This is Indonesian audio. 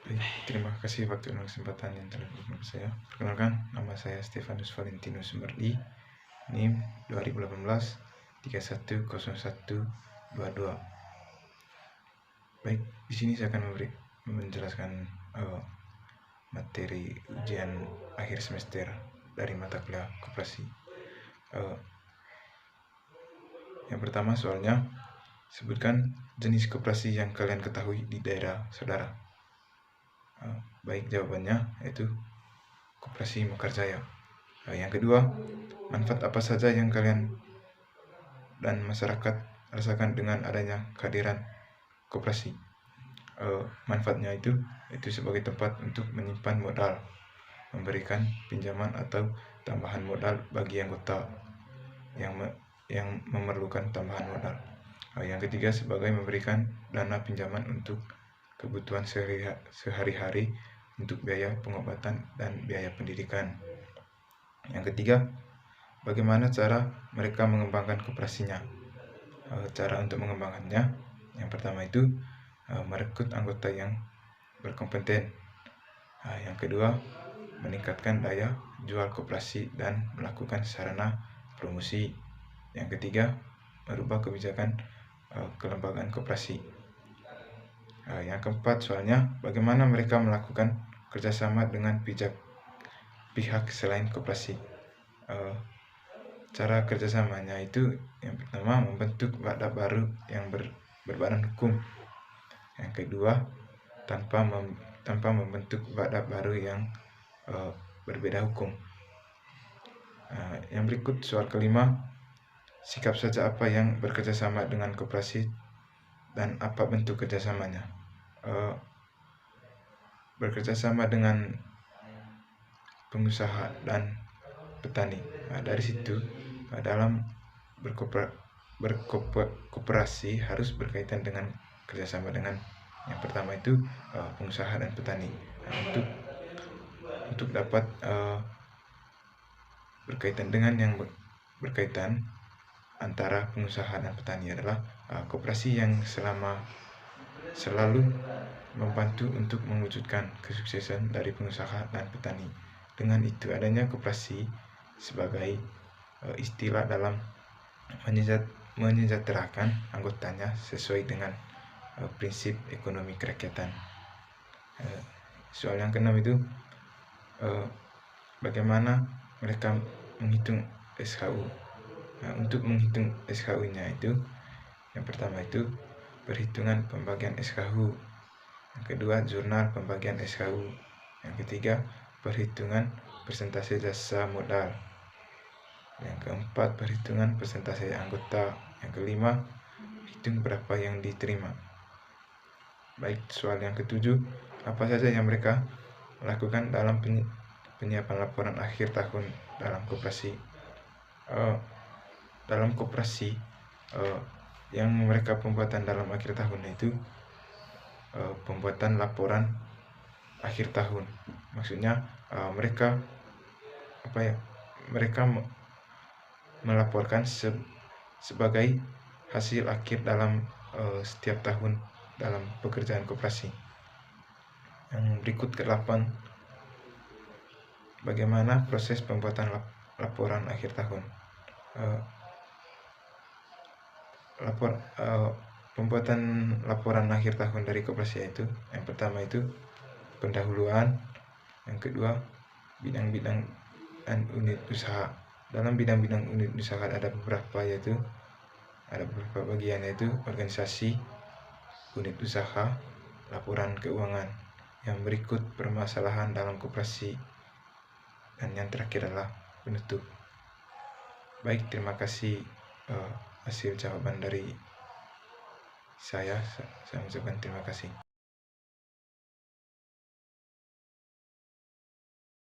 Baik, terima kasih waktu dan kesempatan yang telah diberikan kepada saya. Perkenalkan, nama saya Stefanus Valentinus Sumerdi, NIM 2018 310122. Baik, di sini saya akan menjelaskan materi ujian akhir semester dari mata kuliah koperasi. Yang pertama soalnya, sebutkan jenis koperasi yang kalian ketahui di daerah saudara. Baik, jawabannya yaitu koperasi Mekarjaya. Yang kedua, manfaat apa saja yang kalian dan masyarakat rasakan dengan adanya kehadiran koperasi. Manfaatnya itu sebagai tempat untuk menyimpan modal, memberikan pinjaman atau tambahan modal bagi anggota yang memerlukan tambahan modal. Yang ketiga, sebagai memberikan dana pinjaman untuk kebutuhan sehari-hari untuk biaya pengobatan dan biaya pendidikan. Yang ketiga, bagaimana cara mereka mengembangkan koperasinya. Cara untuk mengembangkannya, yang pertama itu merekrut anggota yang berkompeten. Yang kedua, meningkatkan daya jual koperasi dan melakukan sarana promosi. Yang ketiga, merubah kebijakan kelembagaan koperasi. Yang keempat, soalnya bagaimana mereka melakukan kerjasama dengan pihak selain koperasi. Cara kerjasamanya itu yang pertama, membentuk wadah baru yang berbadan hukum. Yang kedua, tanpa membentuk wadah baru yang berbeda hukum. Yang berikut soal kelima, sikap saja apa yang bekerjasama dengan koperasi dan apa bentuk kerjasamanya. Bekerjasama dengan pengusaha dan petani. Dari situ, dalam berkooperasi harus berkaitan dengan kerjasama dengan yang pertama itu pengusaha dan petani. Untuk dapat berkaitan dengan yang berkaitan antara pengusaha dan petani adalah koperasi yang selalu membantu untuk mewujudkan kesuksesan dari pengusaha dan petani. Dengan itu, adanya koperasi sebagai istilah dalam menyejahterakan anggotanya sesuai dengan prinsip ekonomi kerakyatan. Soal yang keenam itu, bagaimana mereka menghitung SHU. Untuk menghitung SHU-nya itu, yang pertama itu perhitungan pembagian SHU. Yang kedua, jurnal pembagian SHU. Yang ketiga, perhitungan persentase jasa modal. Yang keempat, perhitungan persentase anggota. Yang kelima, hitung berapa yang diterima. Baik, soal yang ketujuh, apa saja yang mereka lakukan dalam penyiapan laporan akhir tahun dalam koperasi. Dalam koperasi yang mereka pembuatan dalam akhir tahun itu pembuatan laporan akhir tahun. Maksudnya mereka melaporkan sebagai hasil akhir dalam setiap tahun dalam pekerjaan koperasi. Yang berikut ke-8, bagaimana proses pembuatan laporan akhir tahun. Pembuatan laporan akhir tahun dari koperasi itu, yang pertama itu pendahuluan, yang kedua bidang-bidang dan unit usaha. Dalam bidang-bidang unit usaha ada beberapa bagian, yaitu organisasi, unit usaha, laporan keuangan. Yang berikut permasalahan dalam koperasi, dan yang terakhir adalah penutup. Baik, terima kasih hasil jawaban dari saya ucapkan terima kasih.